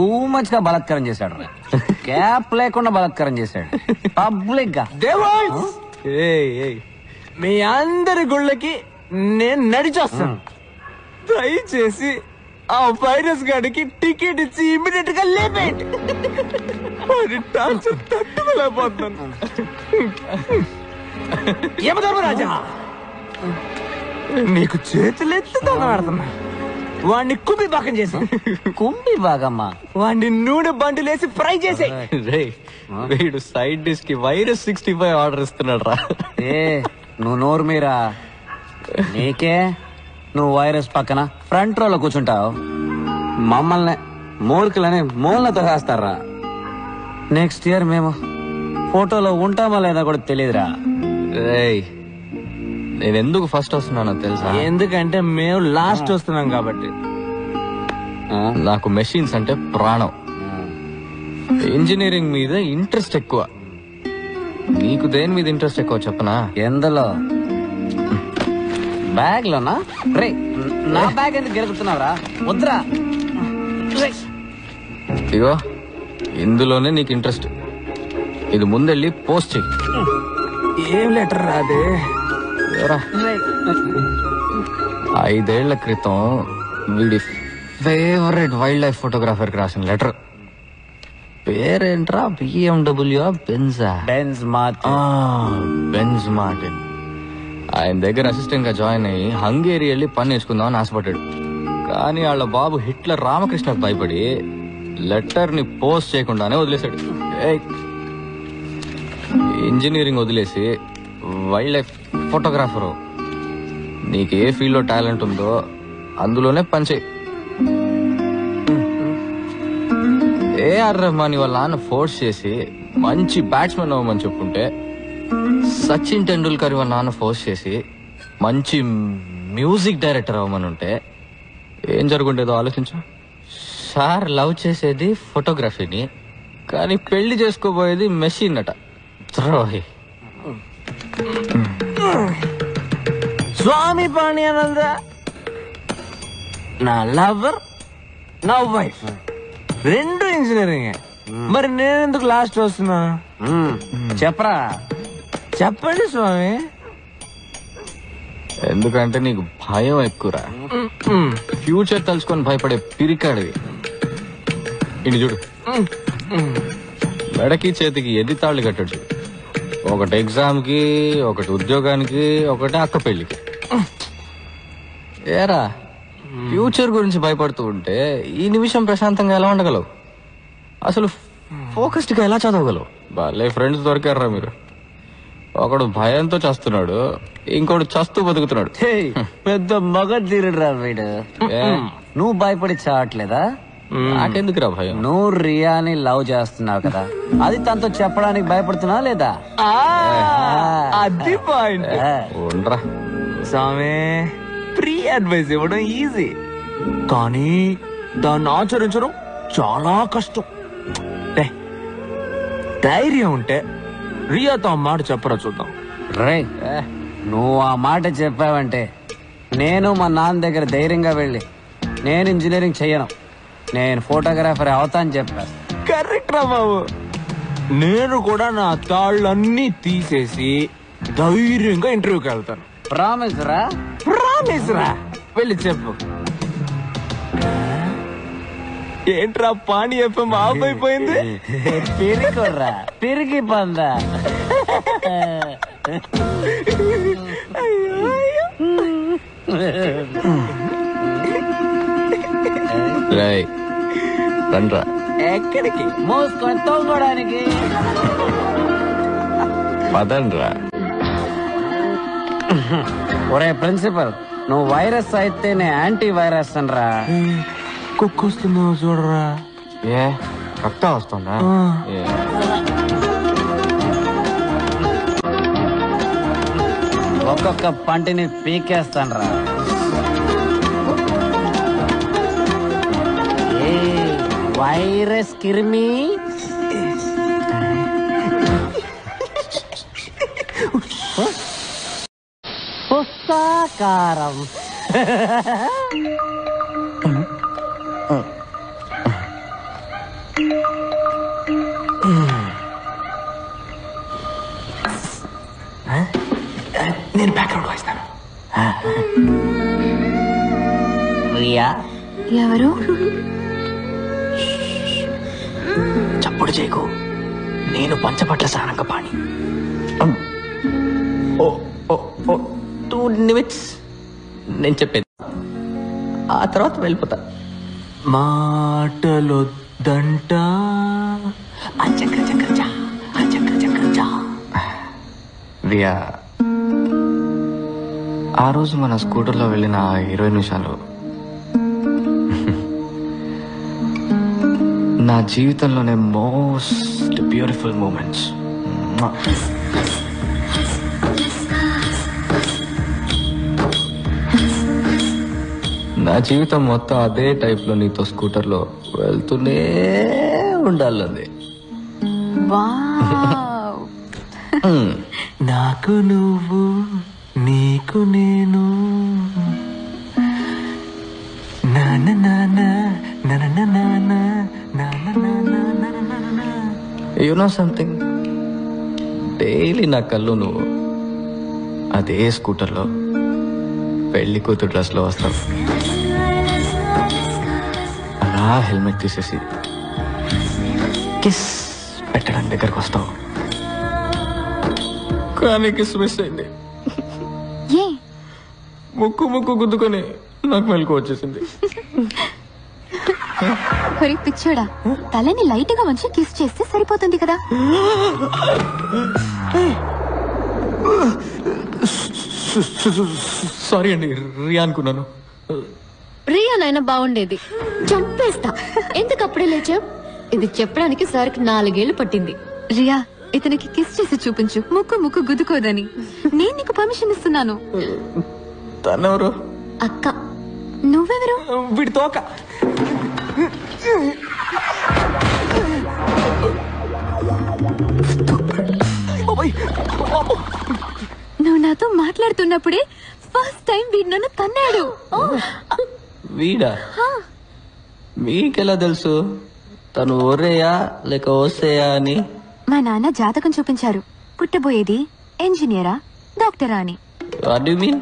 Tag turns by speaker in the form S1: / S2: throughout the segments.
S1: Too much గా బలాత్కారం చేశాడు. Cap లేకుండా బలాత్కారం చేశాడు పబ్లిక్ గా.
S2: మీ అందరి గుళ్ళకి నేను నడిచొస్తాను. దయచేసి ఆ వైరస్ గాడికి టికెట్ ఇచ్చి ఇమ్మీడియట్ గా లేపేయండి. తట్టుకోలేకపోతున్నాను. యమధర్మరాజా, నీకు చేతులెత్తి తగలాడుతున్నా. వాడిని కుంభి భాగం చేసి
S1: కుంభి భాగమ్మా
S2: వాడిని నూనె బండిలేసి ఫ్రై చేసే.
S3: వీడు సైడ్ డిష్ కి వైరస్ 65 ఆర్డర్ ఇస్తున్నాడు రా.
S1: నువ్వు నోరు మీరా. నీకే నువ్వు వైరస్ పక్కన ఫ్రంట్ రోలో కూర్చుంటావు. మమ్మల్ని మూర్ఖులని మూలతో రాస్తారా. నెక్స్ట్ ఇయర్ మేము ఫోటోలో ఉంటామా లేదా కూడా తెలియదురా.
S3: నేను ఎందుకు ఫస్ట్ వస్తున్నానో తెలుసా?
S2: ఎందుకంటే మేము లాస్ట్ వస్తున్నాం కాబట్టి.
S3: నాకు మెషిన్స్ అంటే ప్రాణం. ఇంజనీరింగ్ మీద ఇంట్రెస్ట్ ఎక్కువ. నీకు దేని మీద ఇంట్రెస్ట్ ఎక్కువ చెప్పనా?
S1: ఎందులో? బ్యాగ్ లోనా? రే నా బ్యాగ్ ఎందుకు గెలుగుతున్నావురా? వద్దురా.
S3: ఇగో ఇందులోనే నీకు ఇంట్రెస్ట్. ఇది ముందెళ్ళి పోస్ట్ చెయ్యి.
S2: ఏం లెటర్ రాదే?
S3: 5 ఏళ్ల క్రితం వీడి ఫేవరెట్ వైల్డ్ లైఫ్ ఫోటోగ్రాఫర్ కి రాసిన లెటర్. పేరేంట్రా? BMW
S1: Benz
S3: Martin. ఆయన దగ్గర అసిస్టెంట్ గా జాయిన్ అయ్యి హంగేరి వెళ్ళి పని నేర్చుకుందామని ఆశపడ్డాడు. కానీ వాళ్ళ బాబు హిట్లర్ రామకృష్ణకు భయపడి లెటర్ ని పోస్ట్ చేయకుండానే వదిలేశాడు. ఇంజనీరింగ్ వదిలేసి వైల్డ్ లైఫ్ ఫోటోగ్రాఫరు. నీకు ఏ ఫీల్డ్ లో టాలెంట్ ఉందో అందులోనే పనిచేయి. ఏఆర్ రెహమాన్ వాళ్ళ నాన్న ఫోర్స్ చేసి మంచి బ్యాట్స్మెన్ అవ్వమని చెప్పుంటే, సచిన్ టెండూల్కర్ వాళ్ళ నాన్న ఫోర్స్ చేసి మంచి మ్యూజిక్ డైరెక్టర్ అవ్వమని ఉంటే ఏం జరుగుండేదో ఆలోచించు. సార్ లవ్ చేసేది ఫోటోగ్రఫీని, కానీ పెళ్లి చేసుకోబోయేది మెషిన్ అట. ద్రోహి.
S2: స్వామి పాణ్యానంద నా లవర్, నా వైఫ్ రెండు ఇంజనీరింగ్. మరి నేనెందుకు లాస్ట్ వస్తున్నా?
S1: చెప్పరా.
S2: చెప్పండి స్వామి.
S3: ఎందుకంటే నీకు భయం ఎక్కువరా. ఫ్యూచర్ తలుచుకొని భయపడే పిరికాడివి. ఇటు చూడు, మెడకి చేతికి ఎది తాళ్ళు కట్టాడు చూడు. ఒకటి ఎగ్జామ్ కి, ఒకటి ఉద్యోగానికి, ఒకటి అక్క పెళ్లికి. ఏరా ఫ్యూచర్ గురించి భయపడుతూ ఉంటే ఈ నిమిషం ప్రశాంతంగా ఎలా ఉండగలవు? అసలు ఫోకస్డ్ గా ఎలా చదవగలవు? బాలే ఫ్రెండ్స్ దొరికారా మీరు. ఒకడు భయంతో చస్తున్నాడు, ఇంకోడు చస్తూ బతుకుతున్నాడు.
S1: పెద్ద మగధీరుడురా వీడు. నువ్వు భయపడి చావట్లేదా?
S3: నాకెందుకురా భయం?
S1: నువ్వు రియాని లవ్ చేస్తున్నావు కదా, అది తనతో చెప్పడానికి భయపడుతున్నా లేదా?
S2: అది పాయింట్.
S3: ఉండరా
S2: స్వామి, ఫ్రీ అడ్వైస్ ఇవ్వడం ఈజీ, కానీ దాన్ని ఆచరించడం చాలా కష్టం. ధైర్యం ఉంటే రియాతో ఆ మాట చెప్పరా చూద్దాం.
S1: రే నువ్వు ఆ మాట చెప్పావంటే నేను మా నాన్న దగ్గర ధైర్యంగా వెళ్ళి నేను ఇంజనీరింగ్ చెయ్యను, నేను ఫోటోగ్రాఫర్ అవుతా అని చెప్పా.
S2: కరెక్ట్ రా బాబు. నేను కూడా నా తాళ్ళన్నీ తీసేసి ధైర్యంగా ఇంటర్వ్యూకి వెళ్తాను.
S1: ప్రామిస్ రా?
S2: ప్రామిస్ రా. వెళ్ళి చెప్పు. ఏంట్రా పాణి ఎఫ్ఎం ఆఫ్ అయిపోయింది?
S1: పిరికొర్రా, పిరికి పందా.
S3: రండ్రా.
S2: ఎక్కడికి?
S1: మోసుకొని తోగడానికి.
S3: పదండ్రా.
S1: ఒరే ప్రిన్సిపల్, నువ్వు వైరస్ అయితే నేను యాంటీ వైరస్ అనరా.
S2: కుక్కొస్తున్నావు చూడరా.
S3: ఏ రక్తం వస్తుందా?
S1: ఒక్కొక్క పంటిని పీకేస్తానరా. వైరస్ కిర్మి. పుస్తకారం.
S2: నేను బ్యాక్గ్రౌండ్ వాయిస్తాను.
S1: రియా,
S4: ఎవరు?
S2: చప్పుడు చేయకు, నేను పంచపట్ల సారంగపాణి.
S3: 2 minutes నేను చెప్పేది, ఆ తర్వాత వెళ్ళిపోతా.
S2: మాటలొద్దంట
S3: రియా, ఆ రోజు మన స్కూటర్లో వెళ్ళిన 20 నిమిషాలు నా జీవితంలోనే మోస్ట్ బ్యూటిఫుల్ మూమెంట్స్. నా జీవితం మొత్తం అదే టైప్లో నీతో స్కూటర్లో వెళ్తూనే ఉండాలండి.
S4: వావ్.
S2: నాకు నువ్వు, నీకు నేను.
S3: యు నో సంథింగ్, డైలీ నా కళ్ళు నువ్వు అదే స్కూటర్లో పెళ్లి కూతురు డ్రెస్లో వస్తావు. అలా హెల్మెట్ తీసేసి కిస్ పెట్టడానికి దగ్గరకు వస్తావు. కానీ కిస్ మిస్ అయింది.
S4: ఏ
S3: ముక్కు గుద్దుకొని నాకు మెలకు వచ్చేసింది.
S4: ఒరే పిచ్చోడా, తలని లైట్ గా వంచి కిస్ చేస్తే సరిపోతుంది కదా.
S3: సారీ అండి, రియా అనుకున్నాను.
S5: రియా నాయన బాగుండేది. చంపేస్తా. ఎందుకు అప్పుడే లేచావు? ఇది చెప్పడానికి సార్కి 4 ఏళ్లు పట్టింది.
S4: రియా, ఇతనికి కిస్ చేసి చూపించు, ముక్కు గుద్దుకోదని. నేను నీకు పర్మిషన్ ఇస్తున్నాను.
S3: తనెవరు?
S5: అక్క.
S4: నువ్వెవరు?
S2: వీడి తోక.
S4: నువ్వు నాతో మాట్లాడుతున్నప్పుడే ఫస్ట్ టైం వీడు నన్ను తన్నాడు.
S3: వీడా? మీకెలా తెలుసు తను ఓరేయా లేక ఓసేయా అని?
S4: మా నాన్న జాతకం చూపించారు. పుట్టబోయేది ఇంజనీరా డాక్టరా అని.
S3: What do you mean?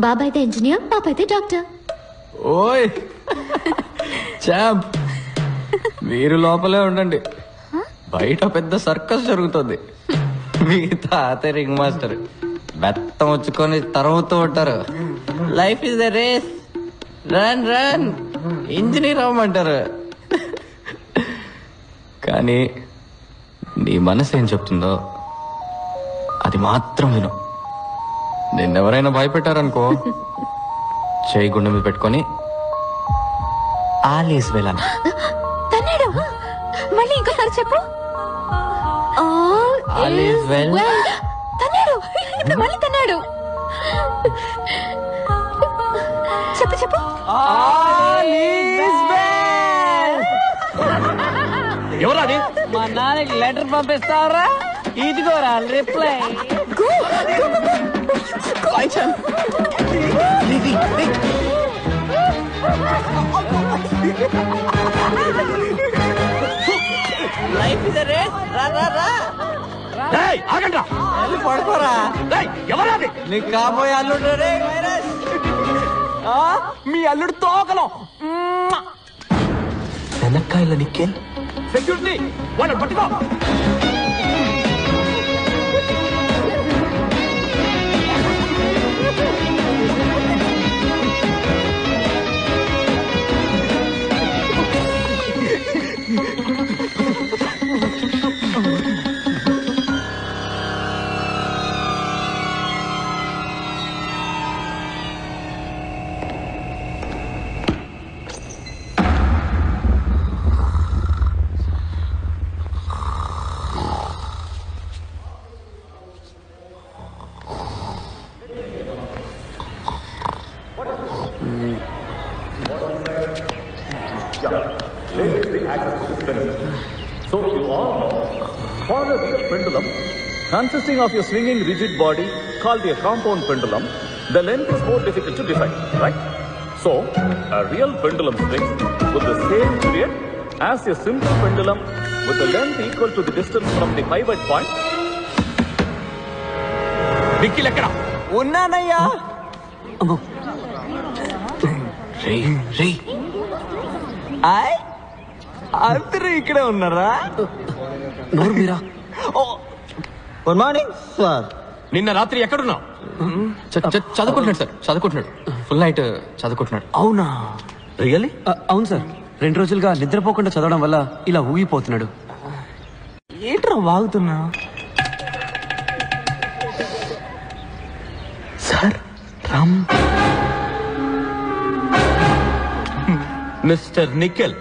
S5: బాబాయ్ అయితే ఇంజనీర్, పాప అయితే డాక్టర్.
S3: ఓయ్ చాంప్, మీరు లోపలే ఉండండి, బయట పెద్ద సర్కస్ జరుగుతుంది. మీ తాత రింగ్ మాస్టర్ బెత్తం వచ్చుకొని తరుముతూ ఉంటారు. Life is the race, run run, engineer అవ్వమంటారు. కానీ నీ మనసు ఏం చెప్తుందో అది మాత్రం విను. నిన్నెవరైనా భయపెట్టారనుకో, చేయి గుండె మీద పెట్టుకొని ఆలీస్ వెళ్ళాను.
S4: తన్నాడు. మళ్ళీ ఇంకోసారి చెప్పు.
S3: All is well.
S4: తన్నాడు. ఇప్పుడు మళ్ళీ తన్నాడు. చెప్పు.
S1: ఎవరాది? మా నాన్నకి లెటర్ పంపిస్తావరా? ఇదిగోరా reply. Life is a race. రా
S2: ఆగండ్రా.
S3: పడుకోరా.
S2: ఎవరాది?
S3: నీకు కాబోయే అల్లుడు రే వైరస్.
S2: మీ అల్లుడు తోకలో. వెనక్కాయల నిక్కేల్. సెక్యూరిటీ వాళ్ళని పట్టుకో.
S6: So you all know, for a real pendulum consisting of a swinging rigid body called a compound pendulum, the length is more difficult to define, right? So a real pendulum swings with the same period as a simple pendulum with a length equal to the distance from the pivot point.
S2: Nikhil ఎక్కడ? ఉన్నానయ్యా. అందరూ ఇక్కడే ఉన్నారా?
S1: నోరు మీరా.
S2: Good morning sir.
S3: నిన్న రాత్రి ఎక్కడున్నావు? చదువుకుంటున్నాడు సార్, చదువుకుంటున్నాడు. ఫుల్ నైట్ చదువుకుంటున్నాడు.
S2: అవునా?
S3: రియల్లీ?
S1: అవును సార్, 2 రోజులుగా నిద్రపోకుండా చదవడం వల్ల ఇలా ఊగిపోతున్నాడు.
S2: ఏంట్రా వాగుతున్నా? Sir Ram.
S7: Mister Nikhil,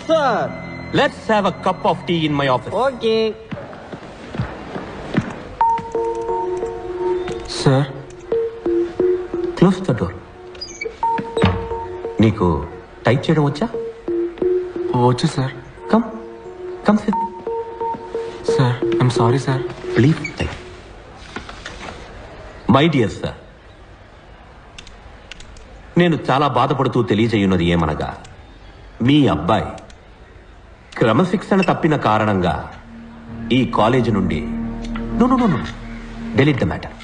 S2: sir.
S7: let's have a cup of tea in my office.
S2: Okay sir.
S7: Close the door. నీకు టైప్ చేయడం వచ్చా?
S2: వచ్చు సార్.
S7: Come sit.
S2: Sir I'm sorry sir.
S7: Please type. My dear sir, నేను చాలా బాధపడుతూ తెలియజేయున్నది ఏమనగా, మీ అబ్బాయి క్రమశిక్షణ తప్పిన కారణంగా ఈ కాలేజీ నుండి no delete the matter.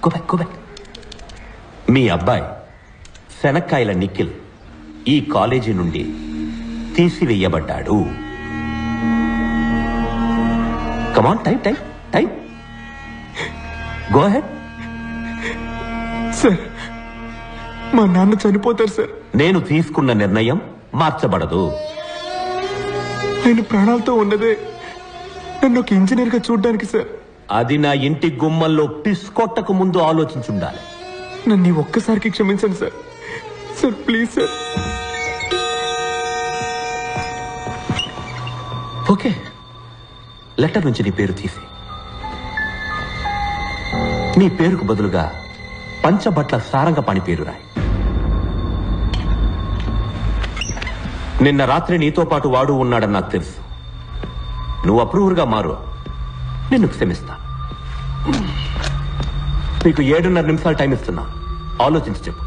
S7: Go back. మీ అబ్బాయి శనక్కాయల నిఖిల్ ఈ కాలేజీ నుండి తీసివేయబడ్డాడు. Come on, type. Go ahead.
S2: Sir మా నాన్న చనిపోతారు సార్.
S7: నేను తీసుకున్న నిర్ణయం మార్చబడదు.
S2: ఆయన ప్రాణాలతో ఉన్నదే నన్ను ఒక ఇంజనీర్ గా చూడడానికి సార్.
S7: అది నా ఇంటి గుమ్మల్లో పిస్కొట్టకు ముందు ఆలోచించుండాలి.
S2: నన్ను ఒక్కసారికి క్షమించండి sir. Sir please sir.
S7: Okay, letter నుంచి నీ పేరు తీసి నీ పేరుకు బదులుగా పంచబట్ల సారంగపాణి పేరు రాయి. నిన్న రాత్రి నీతో పాటు వాడు ఉన్నాడని నాకు తెలుసు. నువ్వు అప్రూవర్గా మారు, నిన్ను క్షమిస్తా. నీకు 7.5 నిమిషాలు టైం ఇస్తున్నా, ఆలోచించి చెప్పు.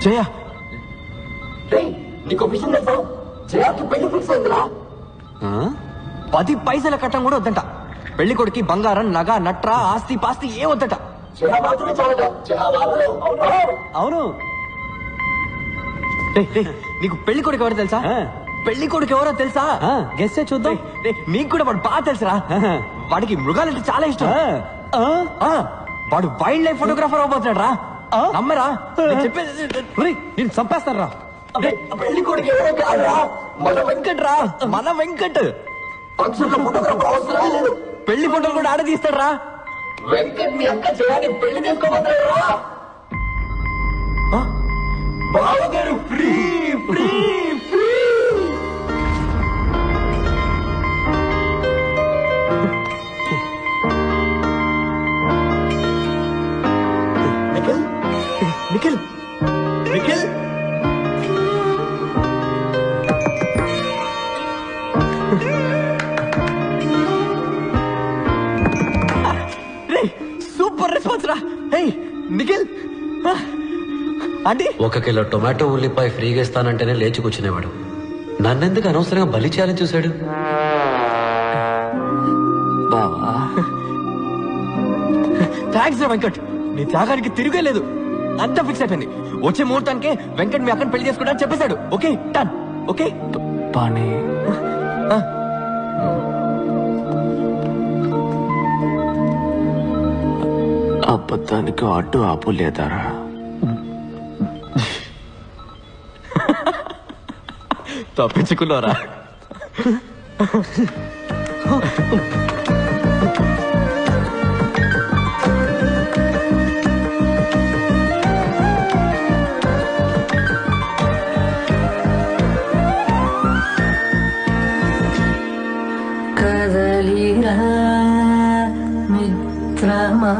S3: జయ, నీకు విషయం తెలుసా? జయాకి పెళ్లి ఫిక్స్ అయిందిరా. 10 పైసల కట్టం కూడా వద్దంట. పెళ్లి కొడుకి బంగారం, నగ, నట్ర, ఆస్తి పాస్తి ఏ వద్దట.
S1: అవును.
S3: నీకు పెళ్లి కొడుకు ఎవరో తెలుసా? పెళ్లి కొడుకు ఎవరో తెలుసా?
S1: గెస్ చూద్దాం.
S3: మీకు కూడా వాడు బాగా తెలుసురా. వాడికి మృగాలంటే చాలా ఇష్టం. వాడు వైల్డ్ లైఫ్ ఫోటోగ్రాఫర్ అవబోతున్నాడు రా. నమ్మరా?
S1: నేను చంపేస్తారా.
S3: పెళ్లి కొడుకు ఎవరో కాదురా, మన వెంకట్ రా. మన వెంకట్ పెళ్లి ఫోటోలు కూడా ఆడ తీస్తాడు రా. వెంకట్ మీ అక్క చేయాలి పెళ్లి చేసుకోబోతున్నాడు రా. బావగారు free free free. Nikhil Nikhil super response రా. హే నిఖిల్ అంటే
S1: 1 కిలో టొమాటో ఉల్లిపాయ ఫ్రీగా ఇస్తానంటేనే లేచి కూర్చునేవాడు. నన్నెందుకు అనవసరంగా బలి చేయాలని చూశాడు. బావా
S3: థ్యాంక్స్ రా వెంకట్, నీ త్యాగానికి తిరిగే లేదు. అంతా ఫిక్స్ అయిపోయింది. వచ్చే ముహూర్తానికి వెంకట్ మీ అక్కని పెళ్లి చేసుకుంటా అని చెప్పేశాడు. Okay done. ఓకే
S2: పానీ అబద్ధానికి అడ్డు ఆపు లేదారా?
S3: తప్పించుకున్నారా?
S8: కదలిరా మిత్రమా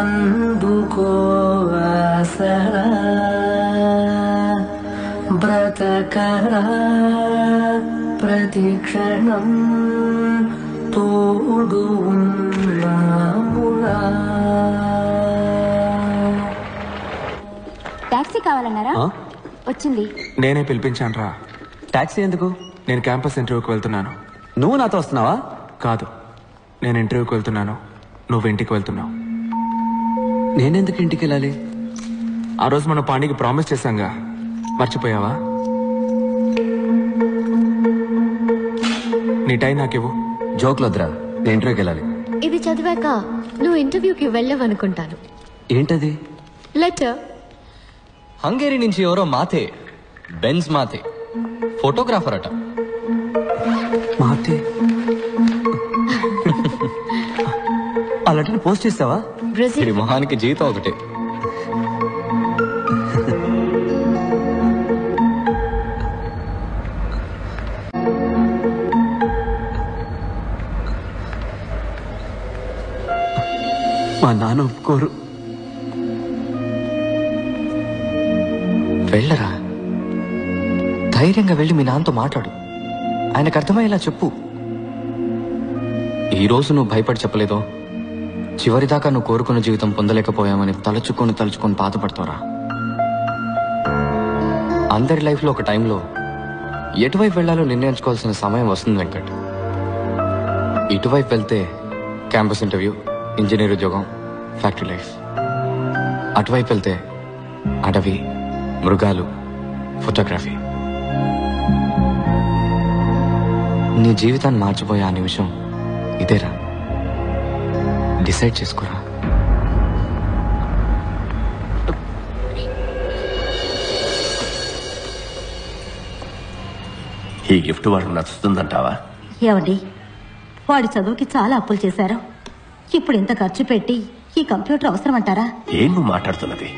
S8: అందుకో ఆసరా బ్రతకరా ప్రతిక్షణం తోడు ఉన్నామురా.
S9: టాక్సీ కావాలన్నారా?
S1: ఆ?
S9: వచ్చింది.
S2: నేనే పిలిపించాను రా.
S1: టాక్సీ ఎందుకు?
S2: నేను క్యాంపస్ ఇంటర్వ్యూకి వెళ్తున్నాను.
S1: నువ్వు నాతో వస్తున్నావా?
S2: కాదు, నేను ఇంటర్వ్యూకి వెళ్తున్నాను, నువ్వు ఇంటికి వెళ్తున్నావు.
S1: నేనెందుకు ఇంటికి వెళ్ళాలి?
S2: ఆ రోజు మనం పాండికి ప్రామిస్ చేశాంగా, మర్చిపోయావా? నీ టైం నాకివ్వు.
S1: జోక్లొద్దురా, నేను ఇంటర్వ్యూకి వెళ్ళాలి.
S5: ఇది చదివాక నువ్వు ఇంటర్వ్యూకి వెళ్ళవనుకుంటాను.
S1: ఏంటది?
S5: లెటర్.
S3: హంగేరీ నుంచి ఎవరో మాతే, బెన్స్ మాతే, ఫోటోగ్రాఫర్ అట.
S1: మాతే అలాంటి పోస్ట్ చేస్తావా?
S5: బ్రెజిల్.
S3: మొహానికి జీతం ఒకటే.
S1: మా నాన్న ఒప్పుకోరు.
S3: వెళ్ళరా, ధైర్యంగా వెళ్ళి మీ నాన్నతో మాట్లాడు. ఆయనకు అర్థమయ్యేలా చెప్పు. ఈ రోజు నువ్వు భయపడి చెప్పలేదో, చివరిదాకా నువ్వు కోరుకున్న జీవితం పొందలేకపోయామని తలుచుకొని బాధపడతావురా. అందరి లైఫ్లో ఒక టైంలో ఎటువైపు వెళ్లాలో నిర్ణయించుకోవాల్సిన సమయం వస్తుంది వెంకట్. ఇటువైపు వెళ్తే క్యాంపస్ ఇంటర్వ్యూ, ఇంజనీర్ ఉద్యోగం, ఫ్యాక్టరీ లైఫ్. అటువైపు వెళ్తే అడవి, మృగాలు, ఫోటోగ్రఫీ. నీ జీవితాన్ని మార్చిపోయే ఆ నిమిషం ఇదేరా. డిసైడ్ చేసుకోరా.
S7: ఈ గిఫ్ట్ వాడికి నచ్చుతుందంటావా?
S9: ఏమండి, వాడి చదువుకి చాలా అప్పులు చేశారు. ఇప్పుడు ఇంత ఖర్చు పెట్టి ఈ కంప్యూటర్ అవసరం అంటారా?
S7: ఏం నువ్వు మాట్లాడుతున్నది?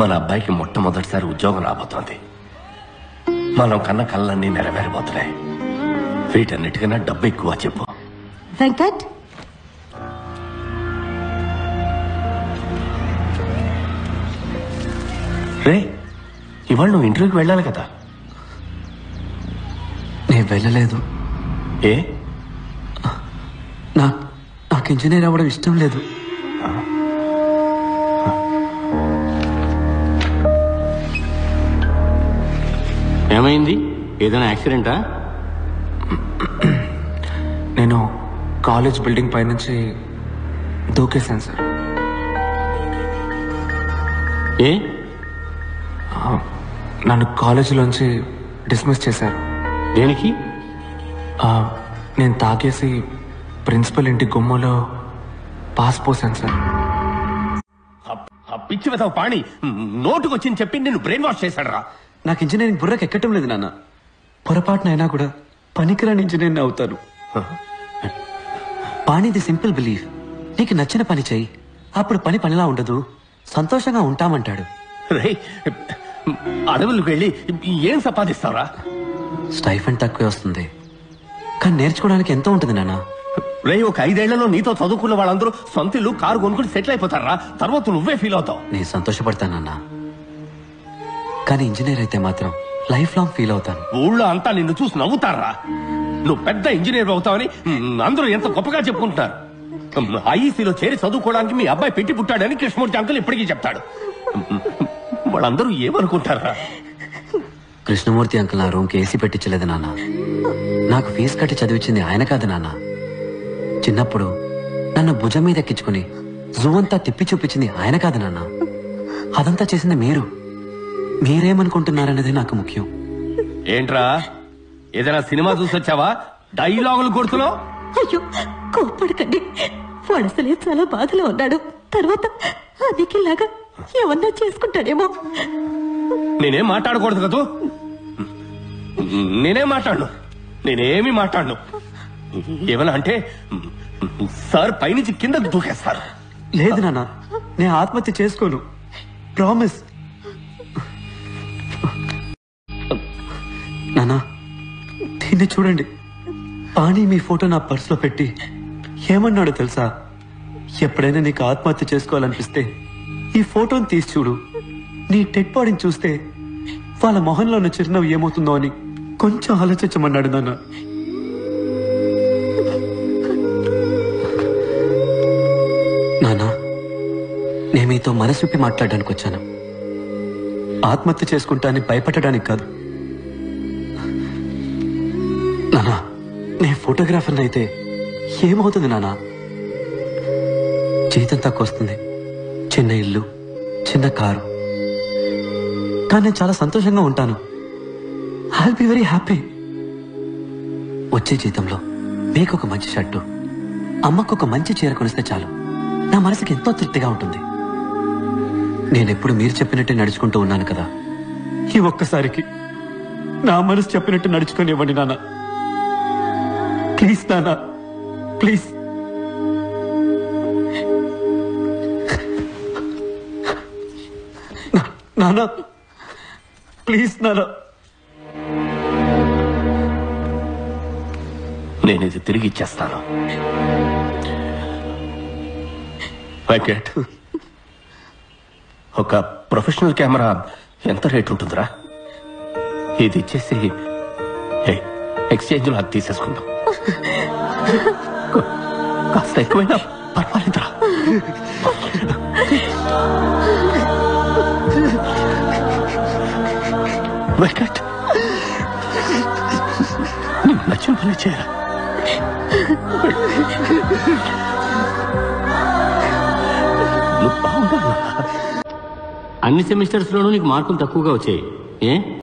S7: మన అబ్బాయికి మొట్టమొదటిసారి ఉద్యోగం రాబోతోంది. మనం కన్న కళ్ళన్నీ నెరవేరబోతున్నాయి. వీటన్నిటికన్నా డబ్బు ఎక్కువ చెప్పు.
S9: వెంకట్,
S7: రే, ఇవాళ నువ్వు ఇంటర్వ్యూకి వెళ్ళాలి కదా?
S1: నేను వెళ్ళలేదు.
S7: ఏ?
S1: నాకు ఇంజనీర్ అవ్వడం ఇష్టం లేదు.
S7: ఏమైంది? ఏదైనా యాక్సిడెంటా?
S2: నేను కాలేజ్ బిల్డింగ్ పై నుంచి దూకేశాను సార్.
S7: ఏ?
S2: నన్ను కాలేజీలోంచి డిస్మిస్ చేశారు.
S7: దేనికి?
S2: నేను తాగేసి ప్రిన్సిపల్ ఇంటి గుమ్మలో పాస్ పోసాను సార్.
S7: పిచ్చి వెతవ పాణి నోటుకొచ్చింది చెప్పి నేను బ్రెయిన్ వాష్ చేశాడు రా.
S1: నాకు ఇంజనీరింగ్ బుర్రకు ఎక్కటం లేదు నాన్న. పొరపాటునైనా కూడా పనికిరాని ఇంజనీర్ని అవుతాను. పాణిది సింపుల్ బిలీఫ్. నీకు నచ్చిన పని చెయ్యి, అప్పుడు పని పనిలా ఉండదు, సంతోషంగా ఉంటామంటాడు.
S7: రే, అడవులకు వెళ్ళి ఏం సంపాదిస్తావురా?
S1: స్టైఫండ్ తక్కువే వస్తుంది, కానీ నేర్చుకోవడానికి ఎంతో ఉంటుంది నాన్న.
S7: రే, ఒక 5 ఏళ్లలో నీతో చదువుకున్న వాళ్ళందరూ సొంత ఇల్లు, కారు కొనుక్కుని సెటిల్ అయిపోతారా. తర్వాత నువ్వే ఫీల్ అవుతావు.
S1: నేను సంతోషపడతానన్నా, కానీ ఇంజనీర్ అయితే మాత్రం లైఫ్ లాంగ్ ఫీల్ అవుతాను.
S7: ఊళ్ళో అంతా నిన్ను చూసి నవ్వుతారా. నువ్వు పెద్ద ఇంజనీర్ అవుతావని అందరూ ఎంత గొప్పగా చెప్పుకుంటున్నారు. ఐఈసీలో చేరి చదువుకోవడానికి మీ అబ్బాయి పెట్టి పుట్టాడని కృష్ణమూర్తి అంకుల్ ఇప్పటికీ చెప్తాడు. వాళ్ళందరూ ఏమనుకుంటారా?
S1: కృష్ణమూర్తి అంకుల్ నా రూమ్కి ఏసీ పెట్టించలేదు నాన్న. నాకు ఫీజు కట్టి చదివించింది ఆయన కాదు నాన్న. చిన్నప్పుడు నన్ను భుజం మీద ఎక్కించుకుని జూ అంతా తిప్పి చూపించింది ఆయన కాదు నాన్న. అదంతా చేసింది మీరు. మీరేమనుకుంటున్నారనేది నాకు ముఖ్యం.
S7: ఏంట్రా, ఏదైనా సినిమా చూసి వచ్చావా? డైలాగులు కొడుతున్నావు?
S9: అయ్యో, కోప్పడకండి. వాడు అసలే చాలా బాధలో ఉన్నాడు. తర్వాత అదికిలాగా ఏమన్నా చేసుకుంటాడేమో.
S7: నేనేం మాట్లాడకూడదు కదూ. నేనేం మాట్లాడను, నేనేమి మాట్లాడను. ఏమన్నా అంటే సార్ పైనుంచి కిందకు దూకేస్తారు.
S2: లేదు నాన్న, నేను ఆత్మహత్య చేసుకోను, ప్రామిస్. నాన్న దీన్ని చూడండి, పాణి మీ ఫోటో నా పర్సులో పెట్టి ఏమన్నాడో తెలుసా? ఎప్పుడైనా నీకు ఆత్మహత్య చేసుకోవాలనిపిస్తే ఈ ఫోటోని తీసి చూడు, నీ డెడ్ బాడీని చూస్తే వాళ్ళ మొహంలో ఉన్న చిరునవ్వు ఏమవుతుందో అని కొంచెం ఆలోచించమన్నాడు నాన్న. నాన్న నేను మీతో మనసుప్పి మాట్లాడడానికి వచ్చాను, ఆత్మహత్య చేసుకుంటా అని భయపడడానికి కాదు. నానా నేను ఫోటోగ్రాఫర్ని అయితే ఏమవుతుంది నానా? జీతం తక్కువ వస్తుంది, చిన్న ఇల్లు, చిన్న కారు, కానీ నేను చాలా సంతోషంగా ఉంటాను. I will be very happy. వచ్చే జీతంలో మీకు ఒక మంచి షర్టు, అమ్మకు ఒక మంచి చీర కొనిస్తే చాలు, నా మనసుకి ఎంతో తృప్తిగా ఉంటుంది. నేనెప్పుడు మీరు చెప్పినట్టే నడుచుకుంటూ ఉన్నాను కదా, ఈ ఒక్కసారికి నా మనసు చెప్పినట్టు నడుచుకొని ఇవ్వండి నాన్న. ప్లీజ్ నాన్న, ప్లీజ్. నాన్న ప్లీజ్ నాన్న.
S7: నేను ఇది తిరిగి ఇచ్చేస్తాను. వెంకట్, ఒక ప్రొఫెషనల్ కెమెరా ఎంత రేట్ ఉంటుందిరా? ఇది ఇచ్చేసి ఎక్స్చేంజ్ లో అది తీసేసుకుందాం. కాస్త ఎక్కువైనా పర్వాలేదురా. వెంకట్, నీకు నచ్చిన పని చేయరా?
S10: అన్ని సెమిస్టర్స్ లోనూ నీకు మార్కులు తక్కువగా వచ్చాయి. ఏ